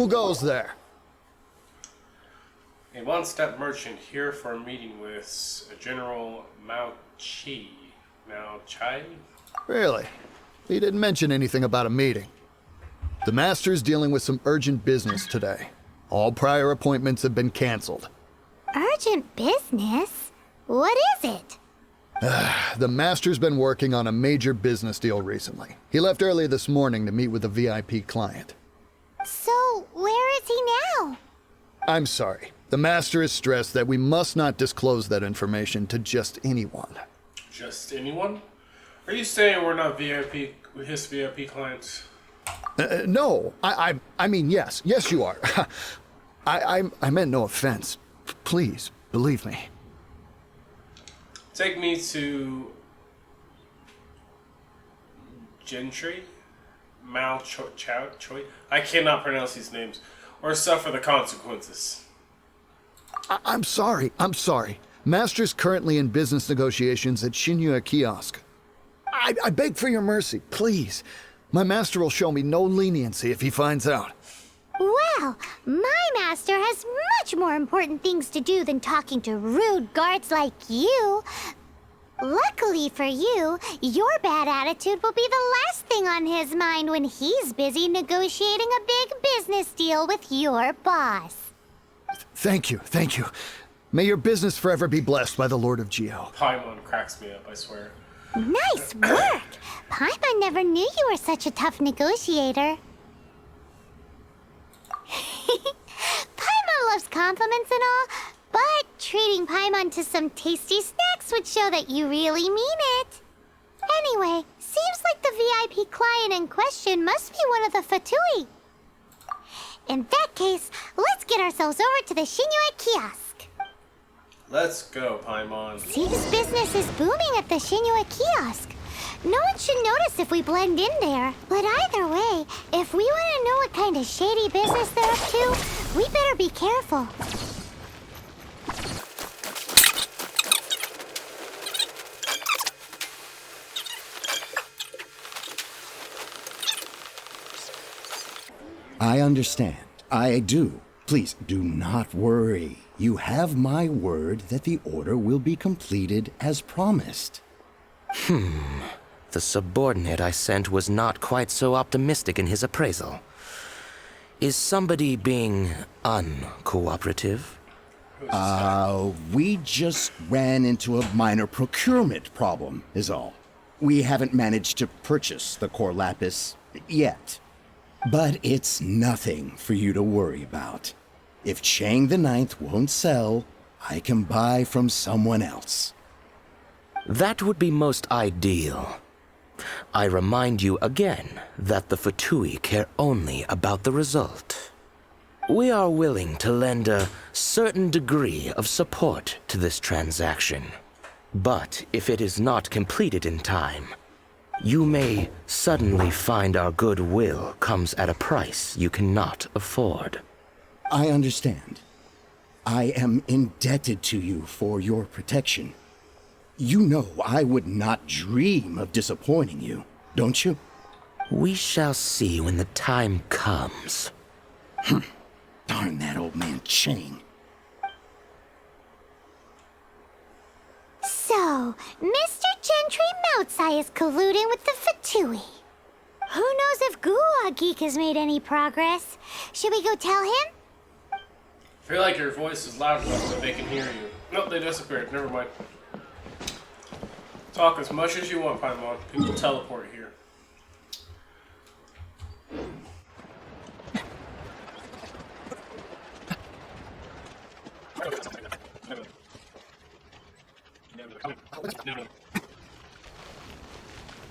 Who goes there? A one-step merchant here for a meeting with General Mao Chai? Really? He didn't mention anything about a meeting. The Master's dealing with some urgent business today. All prior appointments have been canceled. Urgent business? What is it? The Master's been working on a major business deal recently. He left early this morning to meet with a VIP client. So, where is he now? I'm sorry. The Master is stressed that we must not disclose that information to just anyone. Just anyone? Are you saying we're not his VIP clients? No, I mean, yes. Yes, you are. I meant no offense. Please, believe me. Take me to Gentry? Choi? I cannot pronounce these names. Or suffer the consequences. I'm sorry. Master's currently in business negotiations at Liyue Kiosk. I beg for your mercy, please. My master will show me no leniency if he finds out. Well, my master has much more important things to do than talking to rude guards like you. Luckily for you, your bad attitude will be the last thing on his mind when he's busy negotiating a big business deal with your boss. Thank you. May your business forever be blessed by the Lord of Geo. Paimon cracks me up, I swear. Nice work! Paimon never knew you were such a tough negotiator. Paimon loves compliments and all, but treating Paimon to some tasty snacks would show that you really mean it. Anyway, seems like the VIP client in question must be one of the Fatui. In that case, let's get ourselves over to the Liyue Kiosk. Let's go, Paimon. Seems business is booming at the Liyue Kiosk. No one should notice if we blend in there. But either way, if we want to know what kind of shady business they're up to, we better be careful. I understand. I do. Please do not worry. You have my word that the order will be completed as promised. The subordinate I sent was not quite so optimistic in his appraisal. Is somebody being uncooperative? We just ran into a minor procurement problem, is all. We haven't managed to purchase the core lapis yet. But it's nothing for you to worry about. If Chang the Ninth won't sell, I can buy from someone else. That would be most ideal. I remind you again that the Fatui care only about the result. We are willing to lend a certain degree of support to this transaction. But if it is not completed in time, you may suddenly find our goodwill comes at a price you cannot afford. I understand. I am indebted to you for your protection. You know I would not dream of disappointing you, don't you? We shall see when the time comes. Darn that old man Chang. So, Mr. Gentry Moutsai is colluding with the Fatui. Who knows if Guwa Geek has made any progress? Should we go tell him? I feel like your voice is loud enough that they can hear you. Nope, they disappeared. Never mind. Talk as much as you want, Paimon. People teleport here.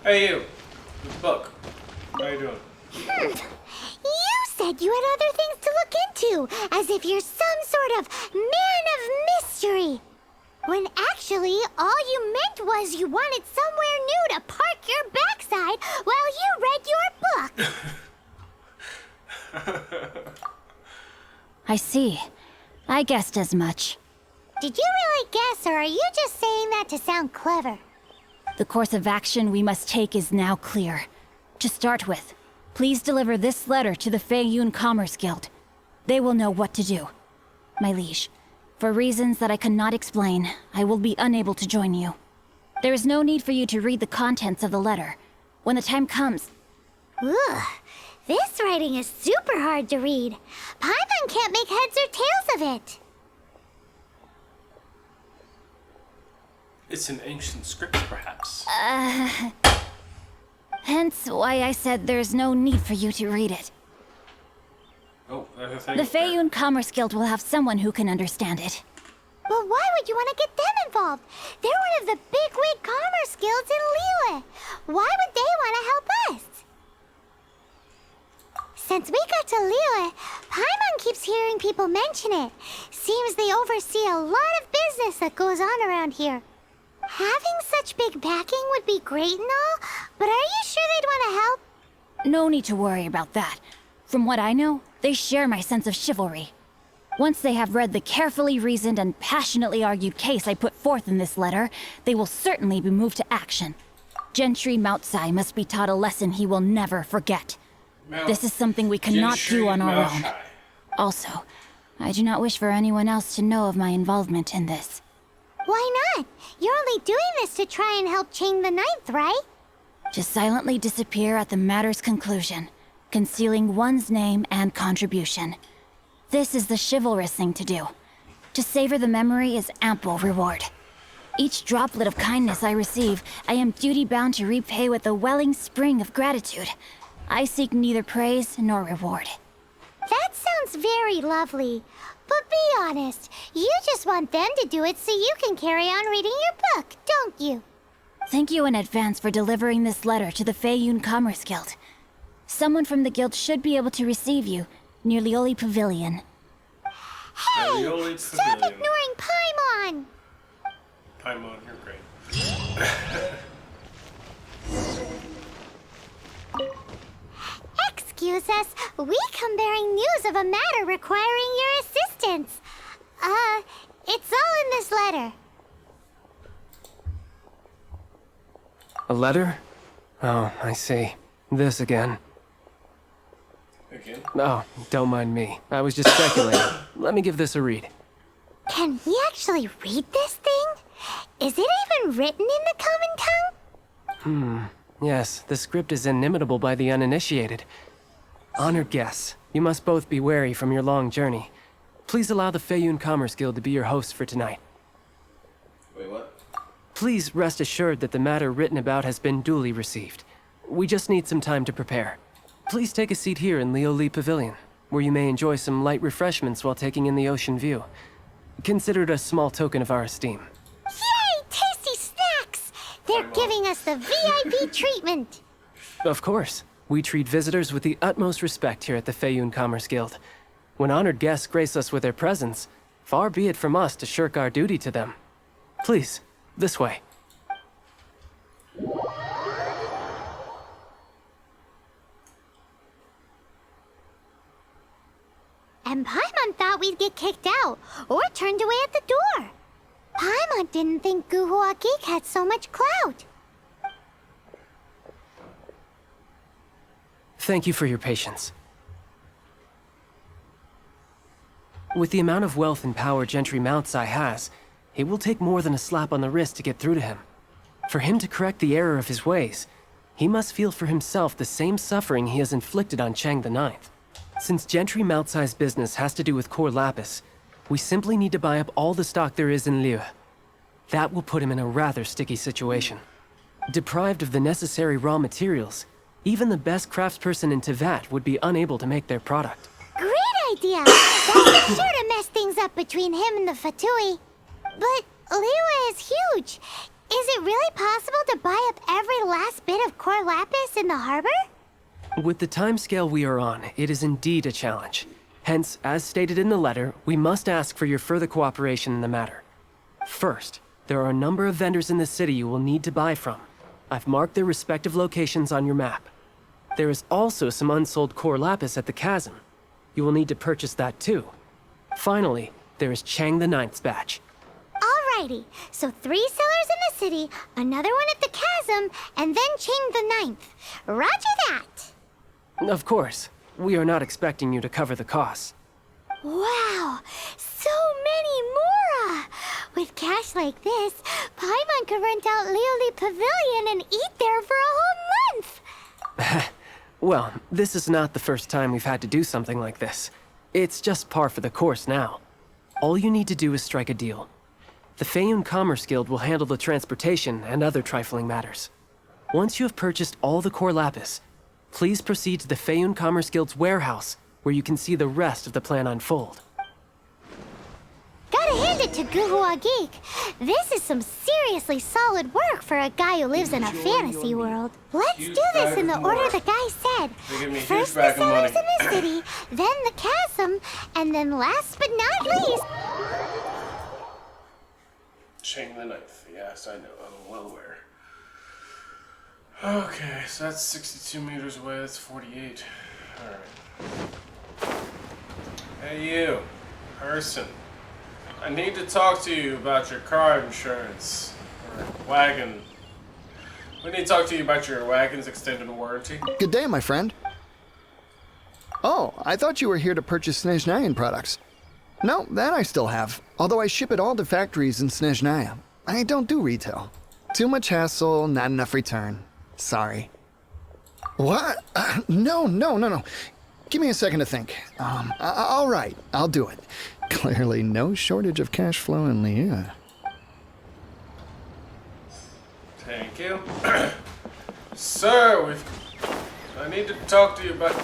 Hey you, this book. How you doing? You said you had other things to look into, as if you're some sort of man of mystery. When actually, all you meant was you wanted somewhere new to park your backside while you read your book. I see. I guessed as much. Did you really guess, or are you just saying that to sound clever? The course of action we must take is now clear. To start with, please deliver this letter to the Feiyun Commerce Guild. They will know what to do. My liege, for reasons that I cannot explain, I will be unable to join you. There is no need for you to read the contents of the letter. When the time comes... Ugh, this writing is super hard to read. Paimon can't make heads or tails of it. It's an ancient script, perhaps. Hence why I said there's no need for you to read it. Oh, there's a thing. The up there. Feiyun Commerce Guild will have someone who can understand it. But why would you want to get them involved? They're one of the bigwig commerce guilds in Liyue. Why would they want to help us? Since we got to Liyue, Paimon keeps hearing people mention it. Seems they oversee a lot of business that goes on around here. Having such big backing would be great and all, but are you sure they'd want to help? No need to worry about that. From what I know, they share my sense of chivalry. Once they have read the carefully reasoned and passionately argued case I put forth in this letter, they will certainly be moved to action. Gentry Moutsai must be taught a lesson he will never forget. This is something we cannot do on our own. Also, I do not wish for anyone else to know of my involvement in this. Why not? You're only doing this to try and help Chang the Ninth, right? To silently disappear at the matter's conclusion, concealing one's name and contribution. This is the chivalrous thing to do. To savor the memory is ample reward. Each droplet of kindness I receive, I am duty-bound to repay with a welling spring of gratitude. I seek neither praise nor reward. That sounds very lovely. But be honest, you just want them to do it so you can carry on reading your book, don't you? Thank you in advance for delivering this letter to the Feiyun Commerce Guild. Someone from the guild should be able to receive you near Liyue Pavilion. Hey! Liyue Stop Pavilion. ignoring Paimon! Paimon, you're great. Excuse us, we come bearing news of a matter requiring your assistance. It's all in this letter. A letter? Oh, I see. This again. Again? Oh, don't mind me. I was just speculating. Let me give this a read. Can he actually read this thing? Is it even written in the common tongue? Yes, the script is inimitable by the uninitiated. Honored guests, you must both be wary from your long journey. Please allow the Feiyun Commerce Guild to be your host for tonight. Wait, what? Please rest assured that the matter written about has been duly received. We just need some time to prepare. Please take a seat here in Liyue Pavilion, where you may enjoy some light refreshments while taking in the ocean view. Consider it a small token of our esteem. Yay! Tasty snacks! They're giving us the VIP treatment. Of course. We treat visitors with the utmost respect here at the Feiyun Commerce Guild. When honored guests grace us with their presence, far be it from us to shirk our duty to them. Please, this way. And Paimon thought we'd get kicked out, or turned away at the door. Paimon didn't think Guhua Geek had so much clout. Thank you for your patience. With the amount of wealth and power Gentry Moutsai has, it will take more than a slap on the wrist to get through to him. For him to correct the error of his ways, he must feel for himself the same suffering he has inflicted on Chang the Ninth. Since Gentry Moutsai's business has to do with core lapis, we simply need to buy up all the stock there is in Liyue. That will put him in a rather sticky situation. Deprived of the necessary raw materials, even the best craftsperson in Teyvat would be unable to make their product. Great idea! That's sure to mess things up between him and the Fatui. But Liyue is huge. Is it really possible to buy up every last bit of core lapis in the harbor? With the timescale we are on, it is indeed a challenge. Hence, as stated in the letter, we must ask for your further cooperation in the matter. First, there are a number of vendors in the city you will need to buy from. I've marked their respective locations on your map. There is also some unsold core lapis at the chasm. You will need to purchase that too. Finally, there is Chang the Ninth's batch. Alrighty, so 3 sellers in the city, another one at the chasm, and then Chang the Ninth. Roger that! Of course, we are not expecting you to cover the costs. Wow, so many more! With cash like this, Paimon could rent out Liyue Pavilion and eat there for a whole month! Well, this is not the first time we've had to do something like this. It's just par for the course now. All you need to do is strike a deal. The Feiyun Commerce Guild will handle the transportation and other trifling matters. Once you have purchased all the core lapis, please proceed to the Feiyun Commerce Guild's warehouse, where you can see the rest of the plan unfold. Gotta hand it to Guhua Geek. This is some seriously solid work for a guy who lives in a fantasy world. Let's Huge do this bag in the of order more. the guy said. They give me a huge First the bag of money. cellars in the city, then the chasm, and then last but not least... Chain the knife. Yes, I know. I'm well aware. Okay, so that's 62 meters away. That's 48. Alright. Hey, you. Person. I need to talk to you about your car insurance. Or wagon. We need to talk to you about your wagon's extended warranty. Good day, my friend. Oh, I thought you were here to purchase Snezhnayan products. No, that I still have. Although I ship it all to factories in Snezhnaya. I don't do retail. Too much hassle, not enough return. Sorry. What? No. Give me a second to think. All right, I'll do it. Clearly no shortage of cash flow in Liyue. Thank you. Sir, I need to talk to you about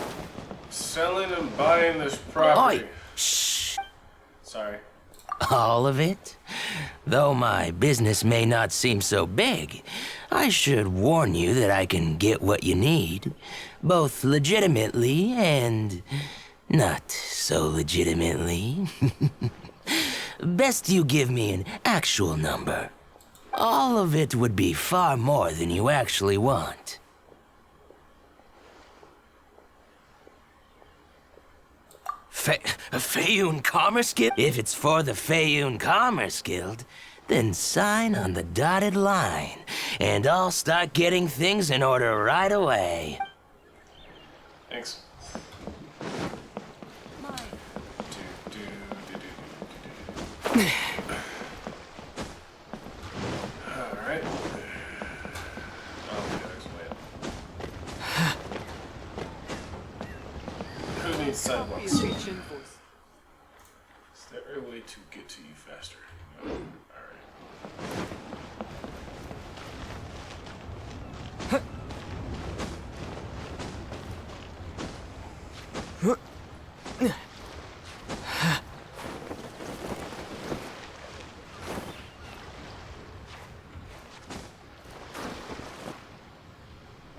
selling and buying this property. Oi! Shh! Sorry. All of it? Though my business may not seem so big, I should warn you that I can get what you need, both legitimately and not so legitimately. Best you give me an actual number. All of it would be far more than you actually want. Feiyun Commerce Guild? If it's for the Feiyun Commerce Guild, then sign on the dotted line, and I'll start getting things in order right away. Thanks. Alright. Oh, there's way. Who needs sidewalks? Is there a way to get to you faster? No. Alright.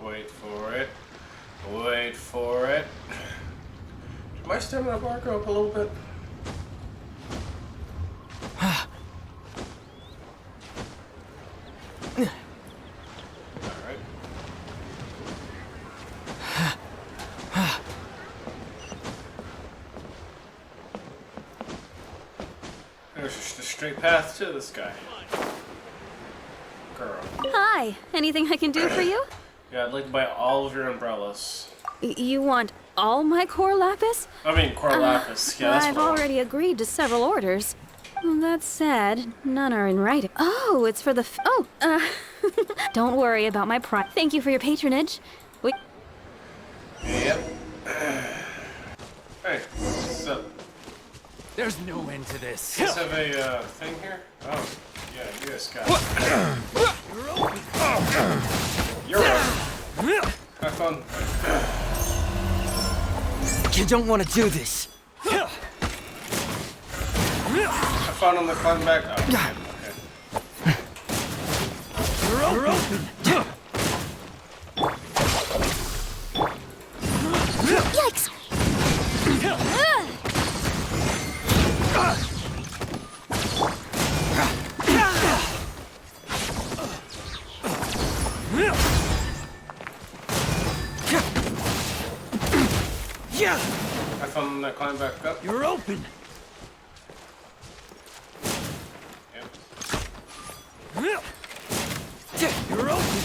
Wait for it. Wait for it. Did my stamina bar go up a little bit? Alright. There's just a straight path to this guy. Girl. Hi, anything I can do for you? Yeah, I'd like to buy all of your umbrellas. You want all my core lapis? I mean, core lapis. Yeah, that's I've what I want. already agreed to several orders. Well, that said, none are in writing. Oh, it's for the don't worry about my pride. Thank you for your patronage. Yep. Hey, what's up? There's no end to this. Let's have a thing here. Oh, yeah, you guys got it. You're up. Have fun. You don't want to do this. Have fun on the climb back. Oh, okay. You're open. Yikes! Have fun on that climb back up. You're open. Yep. You're open.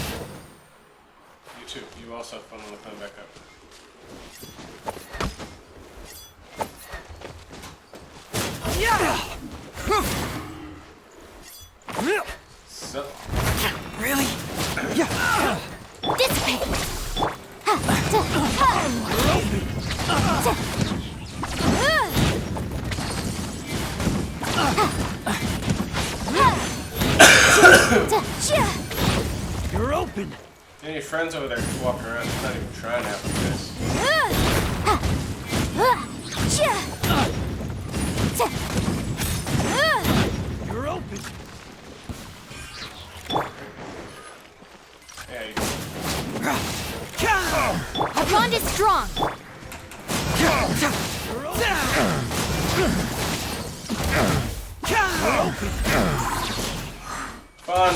You too. You also have fun on the climb back up. Dissipate! You're open. Any friends over there just walking around, just not even trying after this. You're open. Yeah, you Our bond is strong! fun.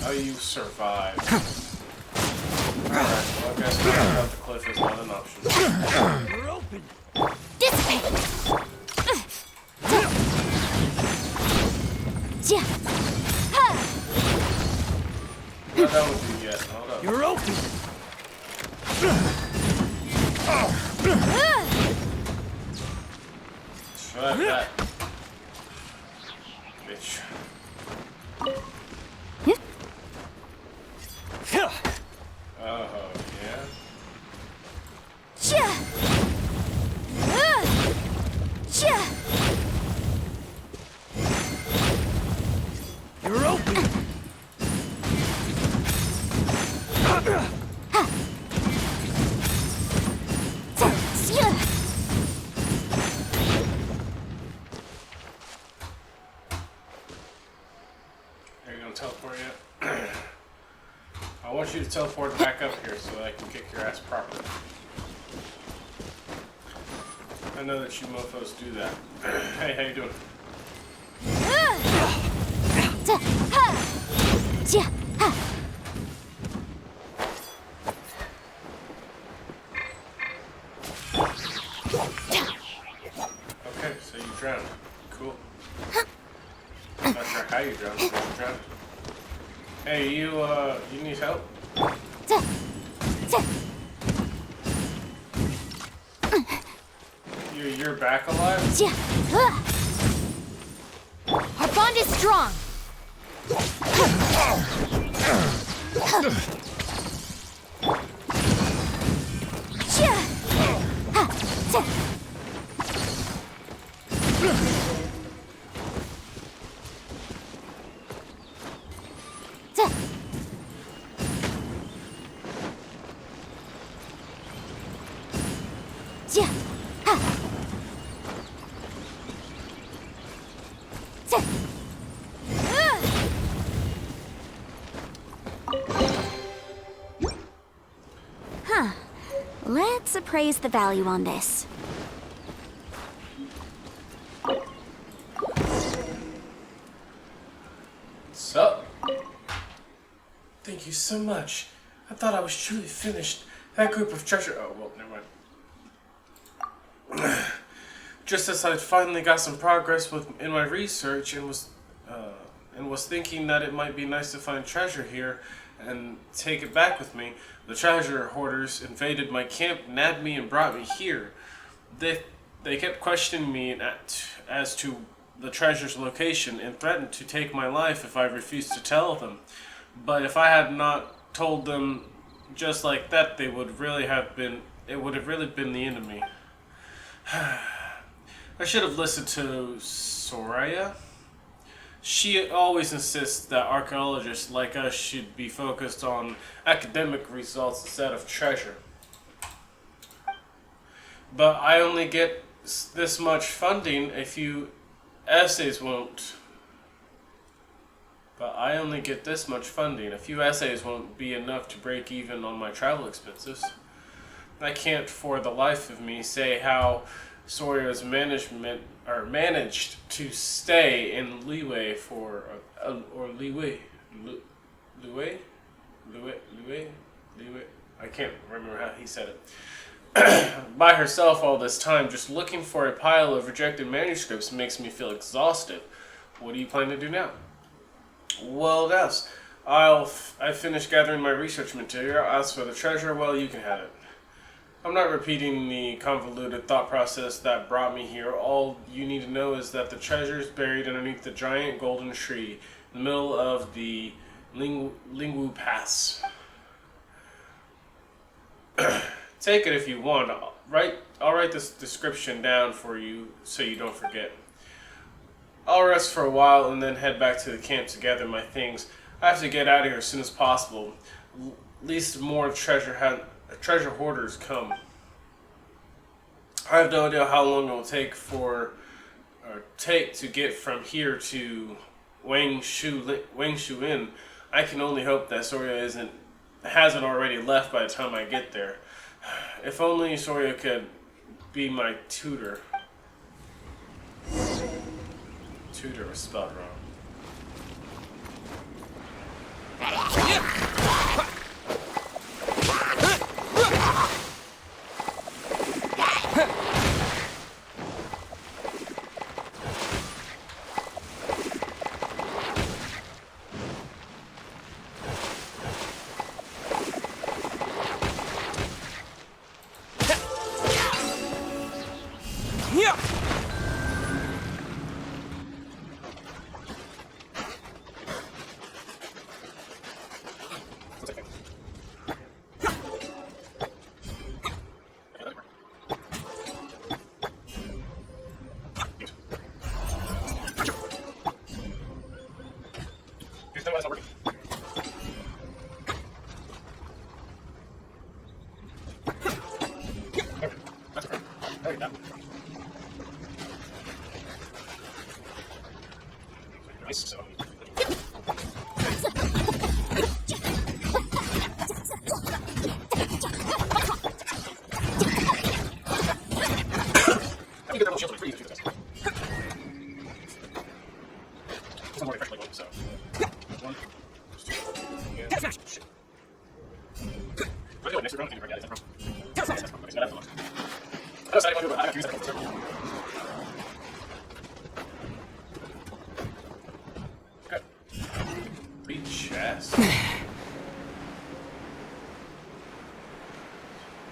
Oh, you survived. Alright, well, I guess going off the cliff is not an option. You're open. Dissipate! Not done with you yet. Hold up. You're open. Try that. Bitch. Oh, yeah? You're open. Are you gonna teleport yet? I want you to teleport back up here so I can kick your ass properly. I know that you mofos do that. Hey, how you doing? Okay, so you drowned. Cool. I'm not sure how you drowned, but you drowned. Hey, you need help? You're back alive? Our bond is strong! Let's appraise the value on this. Sup? Thank you so much. I thought I was truly finished. That group of treasure. Oh, well, never mind. Just as I finally got some progress in my research and was thinking that it might be nice to find treasure here and take it back with me, the treasure hoarders invaded my camp, nabbed me, and brought me here. They kept questioning me as to the treasure's location and threatened to take my life if I refused to tell them. But if I had not told them just like that, it would have really been the end of me. I should have listened to Soraya. She always insists that archaeologists like us should be focused on academic results instead of treasure. But I only get this much funding, a few essays won't. But I only get this much funding. A few essays won't be enough to break even on my travel expenses. I can't for the life of me say how Soraya's managed to stay in Liyue for Liyue. I can't remember how he said it. By herself all this time, just looking for a pile of rejected manuscripts makes me feel exhausted. What do you plan to do now? Well, yes, I finished gathering my research material. As for the treasure, well, you can have it. I'm not repeating the convoluted thought process that brought me here. All you need to know is that the treasure is buried underneath the giant golden tree in the middle of the Liyue Pass. Take it if you want. I'll write this description down for you so you don't forget. I'll rest for a while and then head back to the camp to gather my things. I have to get out of here as soon as possible. At least more treasure hoarders come. I have no idea how long it will take to get from here to Wang Shu Inn. I can only hope that Soria hasn't already left by the time I get there. If only Soria could be my tutor. Tutor was spelled wrong.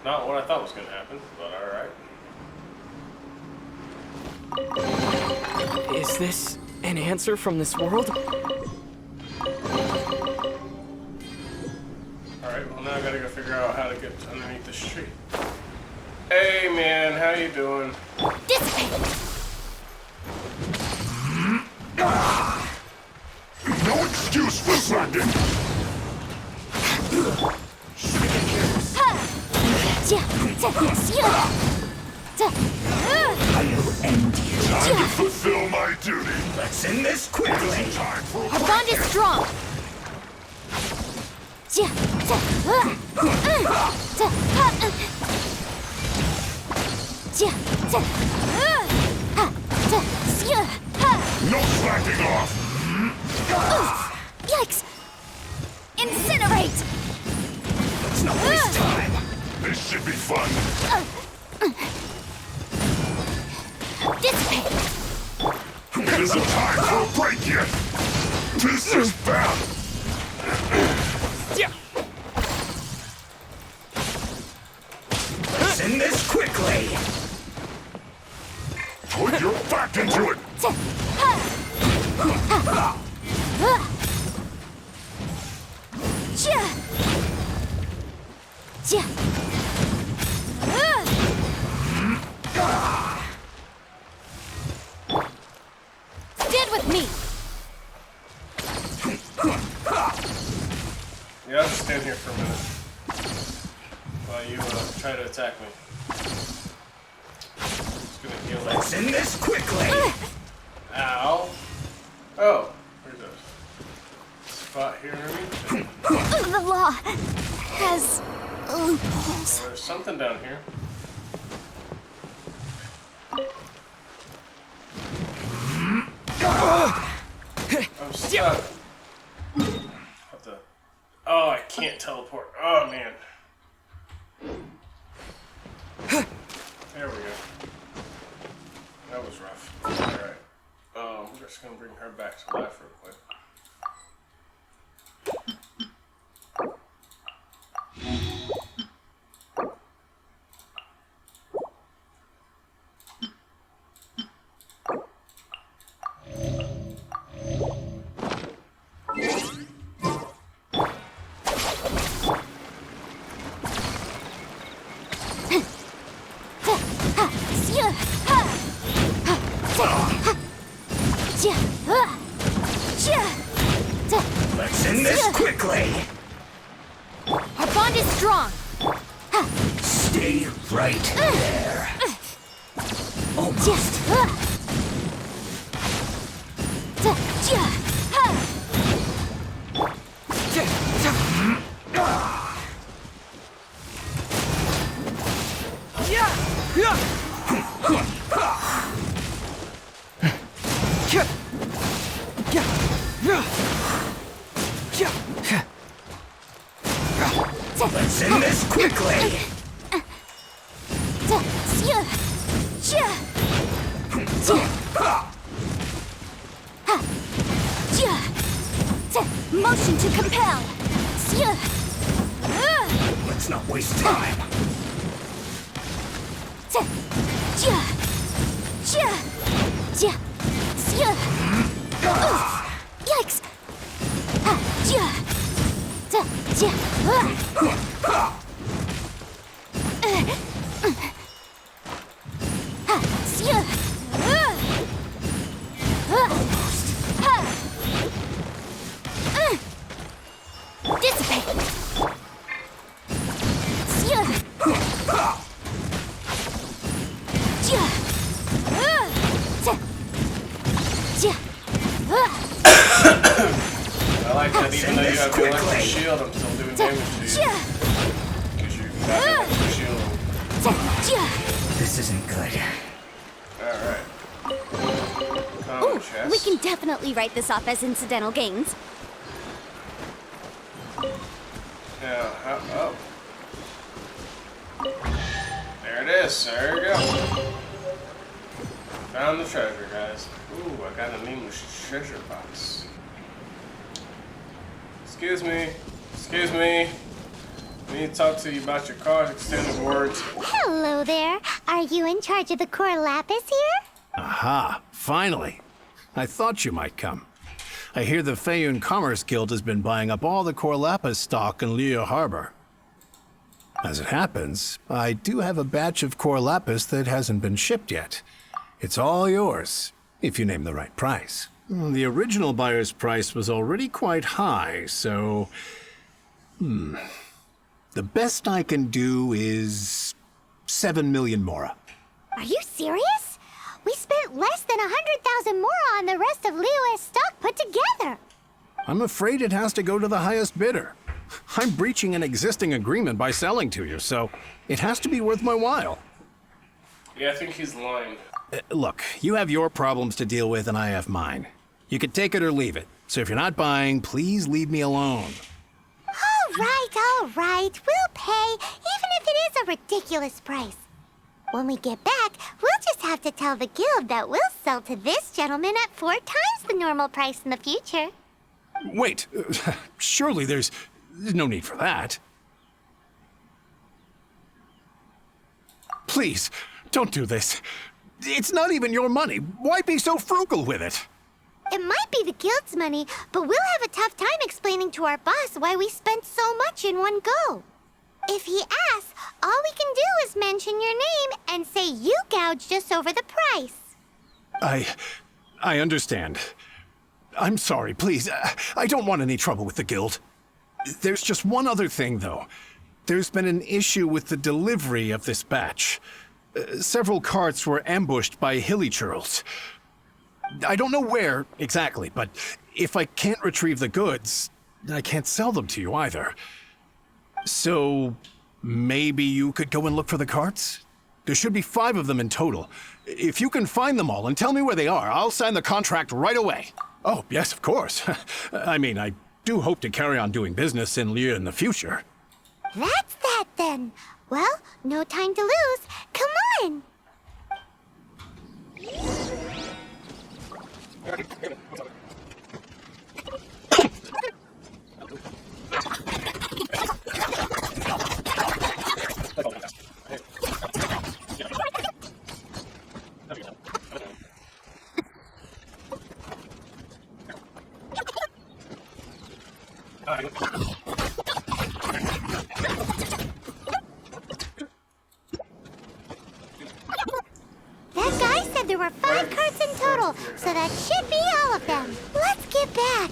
Not what I thought was going to happen, but alright. Is this an answer from this world? Alright, well now I gotta go figure out how to get underneath this tree. Hey man, how you doing? No excuse for slacking! I'll end you. Time to fulfill my duty! Let's end this quickly. Time for a Our bond is strong. no slacking off! Yikes! Incinerate! Let's not waste time. This should be fun! Dissipate! It isn't time for a break yet! This is bad! Let's end this quickly. Put your back into it! Stand with me! Yeah, I'll just stand here for a minute while you try to attack me. Just gonna heal that. Let's end this quickly. Ow. Oh, there's a spot here underneath. The law has loopholes. There's something down here. I'm stuck. What the? Oh, I can't teleport. Oh, man. There we go. That was rough. Alright. I'm just gonna bring her back to life real quick. strong. Stay right there. Almost. Let's end this quickly. Motion to compel. Let's not waste time. Yikes! Dissipate! I like that even though you have the electric shield, I'm still doing damage to you. Because you got the electric shield. This isn't good. Alright. Ooh, we can definitely write this off as incidental gains. Yeah, oh. There it is. There we go. Found the treasure, guys. Ooh, I got an English treasure box. Excuse me. Excuse me. I need to talk to you about your car's extended warranty. Hello there. Are you in charge of the core lapis here? Aha, finally. I thought you might come. I hear the Feiyun Commerce Guild has been buying up all the core lapis stock in Liyue Harbor. As it happens, I do have a batch of core lapis that hasn't been shipped yet. It's all yours, if you name the right price. The original buyer's price was already quite high, so... The best I can do is 7 million mora. Are you serious? We spent less than 100,000 more on the rest of Liyue's stock put together. I'm afraid it has to go to the highest bidder. I'm breaching an existing agreement by selling to you, so it has to be worth my while. Yeah, I think he's lying. Look, you have your problems to deal with and I have mine. You can take it or leave it. So if you're not buying, please leave me alone. All right. We'll pay, even if it is a ridiculous price. When we get back, we'll just have to tell the guild that we'll sell to this gentleman at 4 times the normal price in the future. Wait, surely there's no need for that. Please, don't do this. It's not even your money. Why be so frugal with it? It might be the guild's money, but we'll have a tough time explaining to our boss why we spent so much in one go. If he asks, all we can do is mention your name and say you gouged us over the price. I understand. I'm sorry, please. I don't want any trouble with the guild. There's just one other thing, though. There's been an issue with the delivery of this batch. Several carts were ambushed by hilly churls. I don't know where exactly, but if I can't retrieve the goods, I can't sell them to you either. So maybe you could go and look for the carts? There should be 5 of them in total. If you can find them all and tell me where they are, I'll sign the contract right away. Oh, yes, of course. I mean, I do hope to carry on doing business in Liyue in the future. That's that then. Well, no time to lose. Come on! That guy said there were 5 carts in total, so that should be all of them. Let's get back.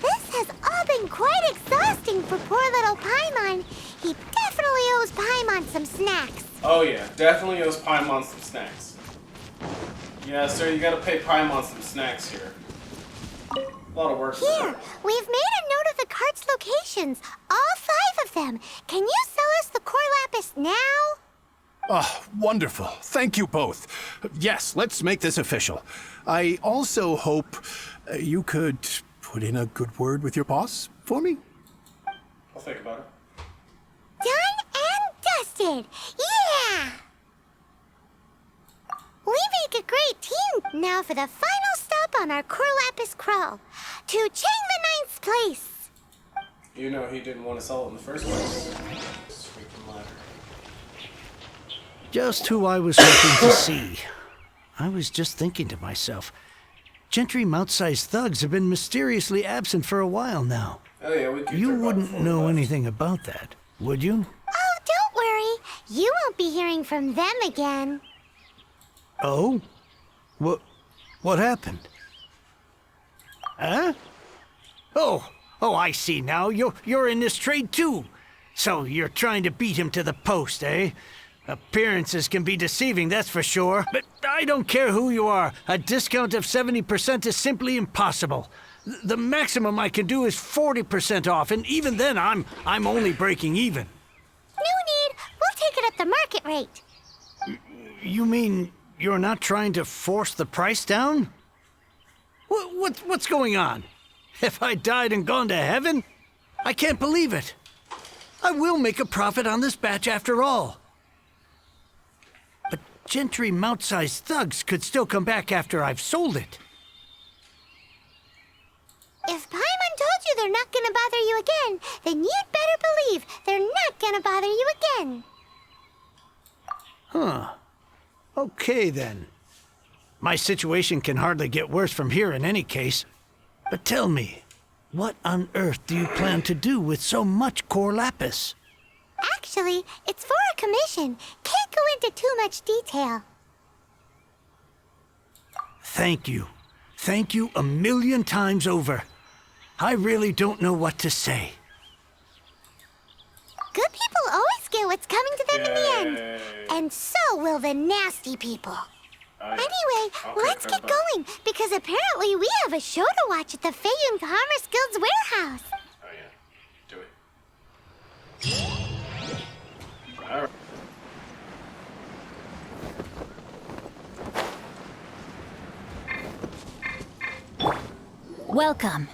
This has all been quite exhausting everything for poor little Paimon, he definitely owes Paimon some snacks. Oh yeah, definitely owes Paimon some snacks. Yeah, sir, you gotta pay Paimon some snacks here. A lot of work. Here, we've made a note of the cart's locations. All 5 of them. Can you sell us the core lapis now? Oh, wonderful. Thank you both. Yes, let's make this official. I also hope you could put in a good word with your boss for me. I'll think about it. Done and dusted. Yeah! We make a great team. Now for the final stop on our core lapis crawl. To Chang the 9th's place. You know he didn't want to sell it in the first place. Freaking ladder. Just who I was hoping to see. I was just thinking to myself, Gentry mouth-sized thugs have been mysteriously absent for a while now. Oh yeah, we You wouldn't know anything about that, would you? Oh, don't worry. You won't be hearing from them again. Oh? What happened? Huh? Oh, I see now. You're in this trade too. So you're trying to beat him to the post, eh? Appearances can be deceiving, that's for sure. But I don't care who you are. A discount of 70% is simply impossible. The maximum I can do is 40% off, and even then I'm only breaking even. No need. We'll take it at the market rate. You mean you're not trying to force the price down? What's going on? Have I died and gone to heaven? I can't believe it. I will make a profit on this batch after all. But Gentry mouth-sized thugs could still come back after I've sold it. If Paimon told you they're not gonna bother you again, then you'd better believe they're not gonna bother you again. Huh. Okay, then. My situation can hardly get worse from here in any case. But tell me, what on earth do you plan to do with so much core lapis? Actually, it's for a commission. Can't go into too much detail. Thank you. Thank you a million times over. I really don't know what to say. Good people always get what's coming to them in the end. And so will the nasty people. Anyway, let's get going, because apparently we have a show to watch at the Feiyun Commerce Guild's warehouse. Oh yeah, do it. Alright. Welcome.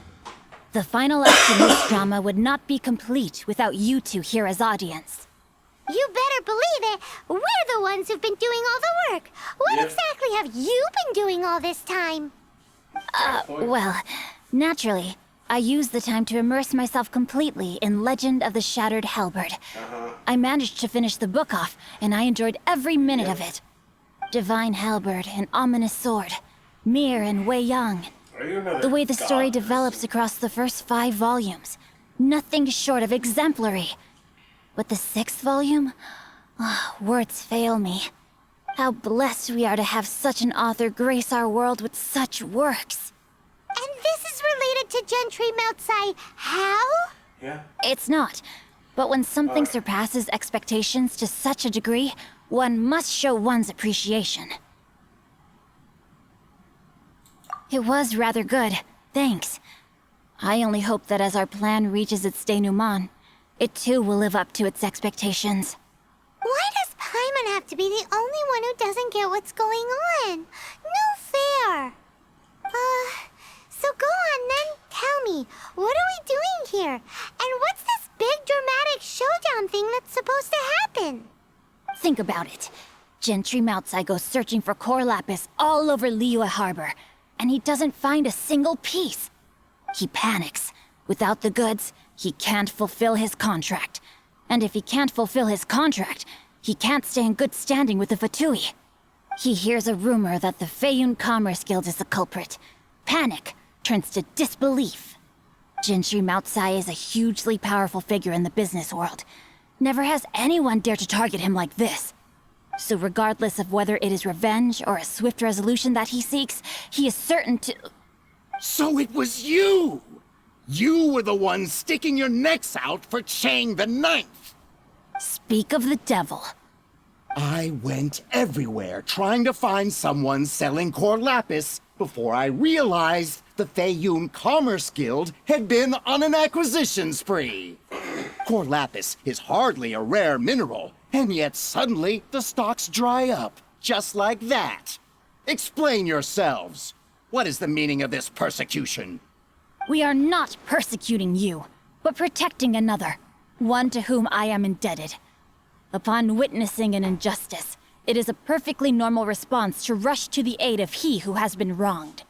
The final act in this drama would not be complete without you two here as audience. You better believe it. We're the ones who've been doing all the work. What exactly have you been doing all this time? Well, naturally, I used the time to immerse myself completely in Legend of the Shattered Halberd. I managed to finish the book off, and I enjoyed every minute of it. Divine Halberd, an ominous sword. Mir and Wei Yang. The way the story develops across the first 5 volumes. Nothing short of exemplary. But the 6th volume? Words fail me. How blessed we are to have such an author grace our world with such works. And this is related to Gentry Moutsai. How? Yeah. It's not. But when something surpasses expectations to such a degree, one must show one's appreciation. It was rather good, thanks. I only hope that as our plan reaches its denouement, it too will live up to its expectations. Why does Paimon have to be the only one who doesn't get what's going on? No fair. So go on then, tell me, what are we doing here? And what's this big dramatic showdown thing that's supposed to happen? Think about it. Gentry Moutsai goes searching for core lapis all over Liyue Harbor, and he doesn't find a single piece. He panics. Without the goods, he can't fulfill his contract. And if he can't fulfill his contract, he can't stay in good standing with the Fatui. He hears a rumor that the Feiyun Commerce Guild is the culprit. Panic turns to disbelief. Gentry Moutsai is a hugely powerful figure in the business world. Never has anyone dared to target him like this. So regardless of whether it is revenge or a swift resolution that he seeks, he is certain to... So it was you! You were the one sticking your necks out for Chang the Ninth. Speak of the devil. I went everywhere trying to find someone selling core lapis before I realized the Feiyun Commerce Guild had been on an acquisition spree. Core lapis is hardly a rare mineral, and yet suddenly the stocks dry up, just like that. Explain yourselves. What is the meaning of this persecution? We are not persecuting you, but protecting another, one to whom I am indebted. Upon witnessing an injustice, it is a perfectly normal response to rush to the aid of he who has been wronged.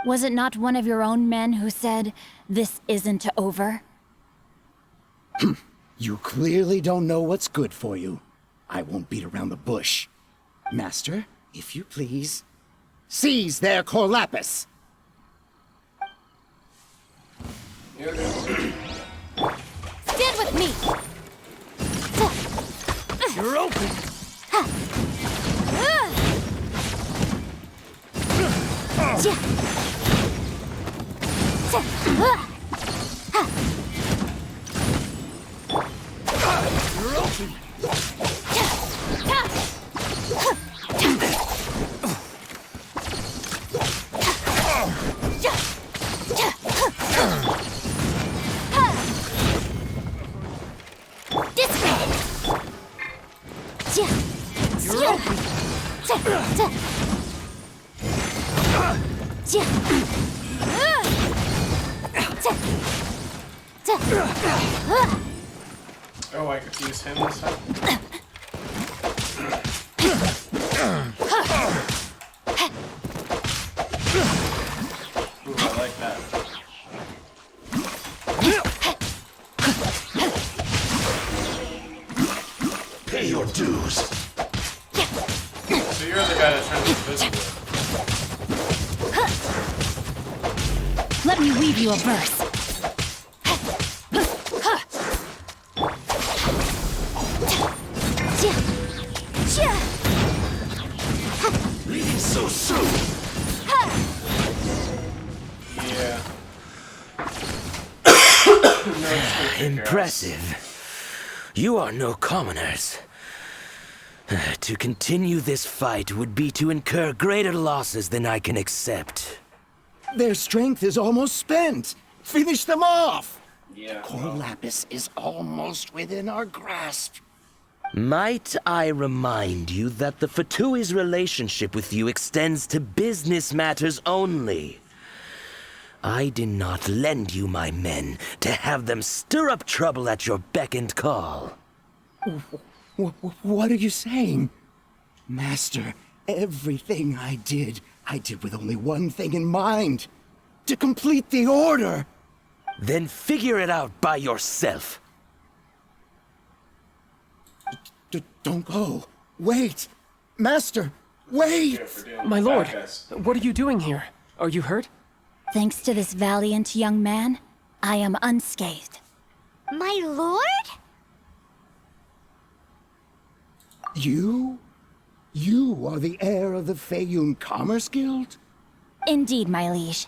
Was it not one of your own men who said, "This isn't over"? You clearly don't know what's good for you. I won't beat around the bush. Master, if you please, seize their core lapis. Stand with me! You're open! You're open! This way! You're open! Oh, I could use him this time? Ooh, I like that. Pay your dues. So you're the guy that turns invisible. Let me weave you a verse. Leaving so soon. Yeah. Impressive. You are no commoners. To continue this fight would be to incur greater losses than I can accept. Their strength is almost spent. Finish them off. Yeah. Core lapis is almost within our grasp. Might I remind you that the Fatui's relationship with you extends to business matters only? I did not lend you my men to have them stir up trouble at your beck and call. What are you saying? Master, everything I did with only one thing in mind. To complete the order. Then figure it out by yourself. Don't go. Wait. Master, wait! My lord, what are you doing here? Are you hurt? Thanks to this valiant young man, I am unscathed. My lord? You? You are the heir of the Feiyun Commerce Guild? Indeed, my liege.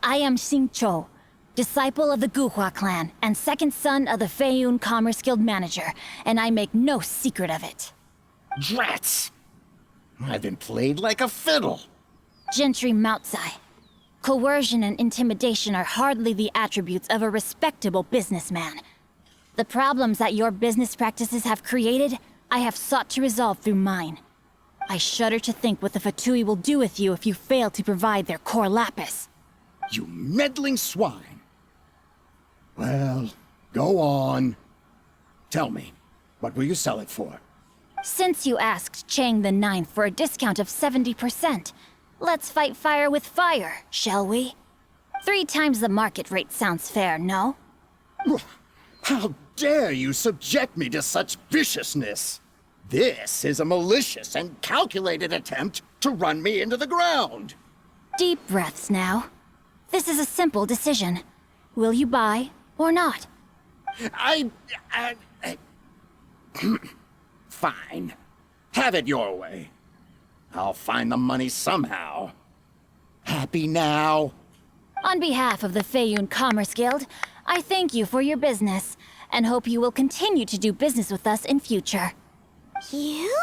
I am Xing Chou, disciple of the Guhua clan and second son of the Feiyun Commerce Guild manager, and I make no secret of it. Drats! I've been played like a fiddle. Gentry Moutsai. Coercion and intimidation are hardly the attributes of a respectable businessman. The problems that your business practices have created, I have sought to resolve through mine. I shudder to think what the Fatui will do with you if you fail to provide their core lapis. You meddling swine. Well, go on. Tell me, what will you sell it for? Since you asked Chang the Ninth for a discount of 70%, let's fight fire with fire, shall we? 3 times the market rate sounds fair, no? How dare you subject me to such viciousness? This is a malicious and calculated attempt to run me into the ground. Deep breaths now. This is a simple decision. Will you buy or not? Fine. Have it your way. I'll find the money somehow. Happy now? On behalf of the Feiyun Commerce Guild, I thank you for your business, and hope you will continue to do business with us in future. You?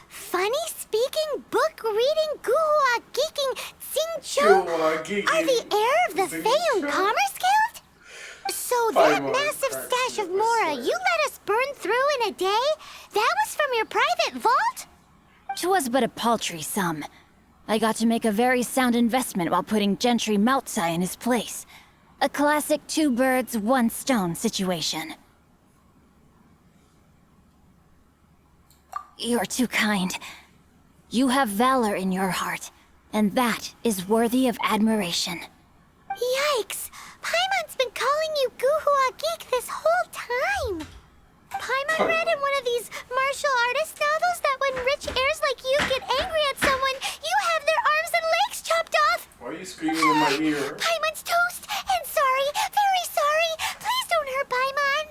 Funny-speaking, book-reading, guhua geeking Xingqiu are the heir of the Feiyun Commerce Guild? So that massive stash of Mora you let us burn through in a day, that was from your private vault? 'Twas but a paltry sum. I got to make a very sound investment while putting Gentry Moutsai in his place. A classic two birds, one stone situation. You're too kind. You have valor in your heart, and that is worthy of admiration. Yikes! Paimon's been calling you Guhua Geek this whole time. Paimon read in one of these martial artist novels that when rich heirs like you get angry at someone, you have their arms and legs chopped off. Why are you screaming in my ear? Paimon's toast, and sorry, very sorry. Please don't hurt Paimon.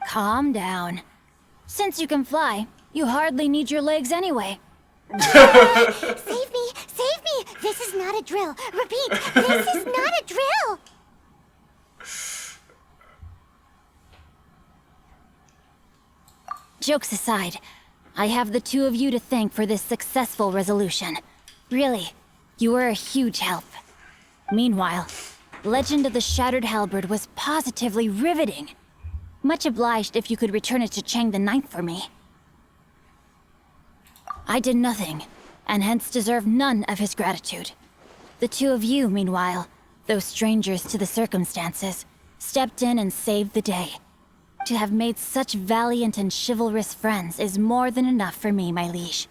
Calm down. Since you can fly, you hardly need your legs anyway. Save me! Save me! This is not a drill. Repeat, this is not a drill! Jokes aside, I have the two of you to thank for this successful resolution. Really, you were a huge help. Meanwhile, Legend of the Shattered Halberd was positively riveting. Much obliged if you could return it to Chang the Ninth for me. I did nothing, and hence deserve none of his gratitude. The two of you, meanwhile, though strangers to the circumstances, stepped in and saved the day. To have made such valiant and chivalrous friends is more than enough for me, my liege.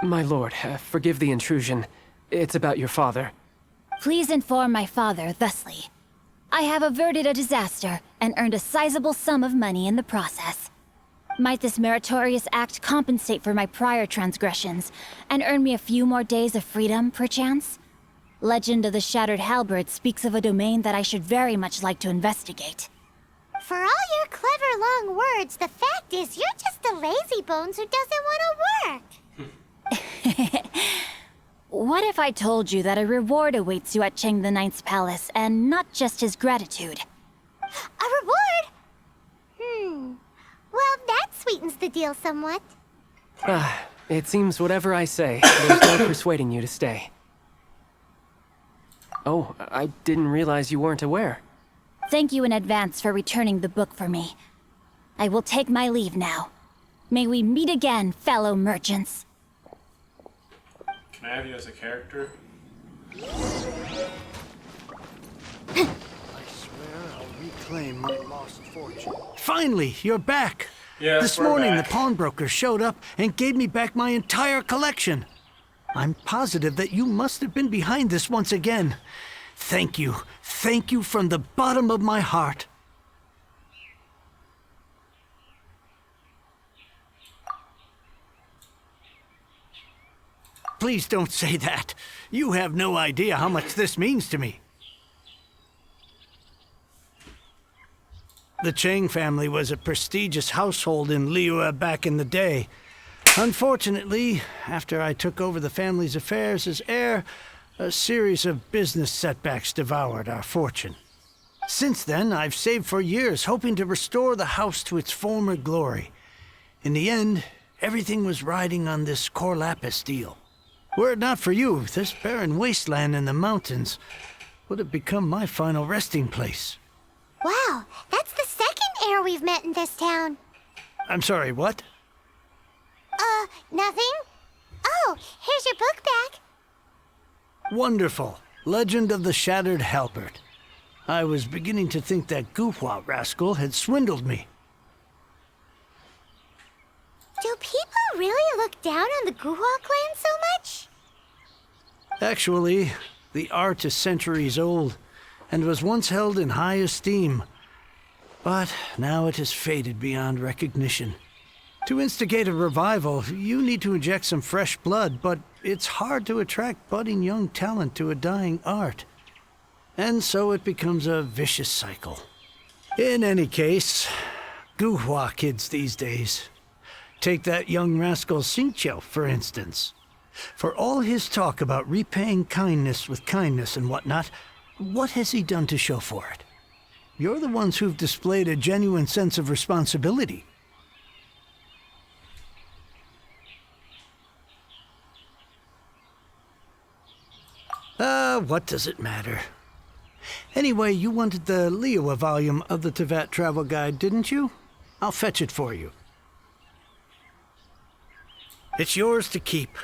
My lord, forgive the intrusion. It's about your father. Please inform my father thusly. I have averted a disaster and earned a sizable sum of money in the process. Might this meritorious act compensate for my prior transgressions and earn me a few more days of freedom, perchance? Legend of the Shattered Halberd speaks of a domain that I should very much like to investigate. For all your clever long words, the fact is you're just a lazy bones who doesn't want to work. What if I told you that a reward awaits you at Chang the Ninth's palace, and not just his gratitude? A reward? Well, that sweetens the deal somewhat. It seems whatever I say, there's no persuading you to stay. Oh, I didn't realize you weren't aware. Thank you in advance for returning the book for me. I will take my leave now. May we meet again, fellow merchants. Can I have you as a character? I swear I'll reclaim my lost fortune. Finally, you're back. Yes, this we're morning back. the pawnbroker showed up and gave me back my entire collection. I'm positive that you must have been behind this once again. Thank you. Thank you from the bottom of my heart. Please don't say that. You have no idea how much this means to me. The Chang family was a prestigious household in Liyue back in the day. Unfortunately, after I took over the family's affairs as heir, a series of business setbacks devoured our fortune. Since then, I've saved for years, hoping to restore the house to its former glory. In the end, everything was riding on this core lapis deal. Were it not for you, this barren wasteland in the mountains would have become my final resting place. Wow, that's the second heir we've met in this town. I'm sorry, what? Nothing? Oh, here's your book back. Wonderful. Legend of the Shattered Halberd. I was beginning to think that Guhua rascal had swindled me. Do people really look down on the Guhua clan so much? Actually, the art is centuries old and was once held in high esteem. But now it has faded beyond recognition. To instigate a revival, you need to inject some fresh blood, but it's hard to attract budding young talent to a dying art. And so it becomes a vicious cycle. In any case, Guhua kids these days. Take that young rascal Xingqiu, for instance. For all his talk about repaying kindness with kindness and whatnot, what has he done to show for it? You're the ones who've displayed a genuine sense of responsibility. What does it matter? Anyway, you wanted the Liyue volume of the Teyvat travel guide, didn't you? I'll fetch it for you. It's yours to keep.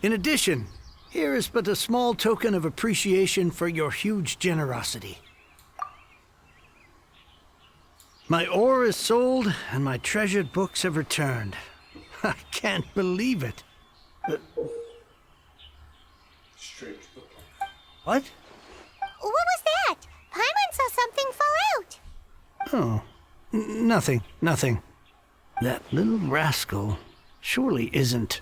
In addition, here is but a small token of appreciation for your huge generosity. My ore is sold, and my treasured books have returned. I can't believe it. What? What was that? Paimon saw something fall out. Oh, nothing. That little rascal surely isn't.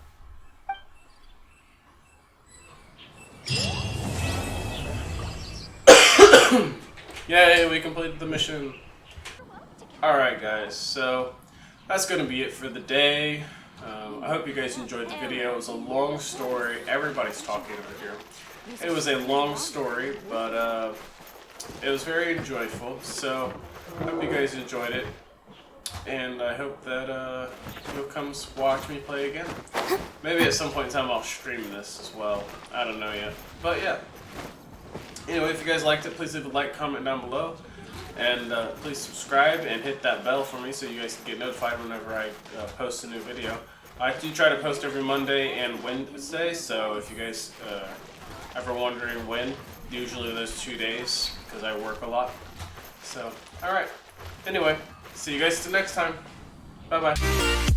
Yay, we completed the mission. Alright guys, so that's going to be it for the day. I hope you guys enjoyed the video. It was a long story. Everybody's talking over here. It was a long story, but it was very enjoyable. So I hope you guys enjoyed it. And I hope that you'll come watch me play again. Maybe at some point in time I'll stream this as well. I don't know yet. But yeah. Anyway, if you guys liked it, please leave a like, comment down below. And please subscribe and hit that bell for me so you guys can get notified whenever I post a new video. I do try to post every Monday and Wednesday, so if you guys ever wondering when, usually those 2 days, because I work a lot. So, alright. Anyway, see you guys next time. Bye-bye.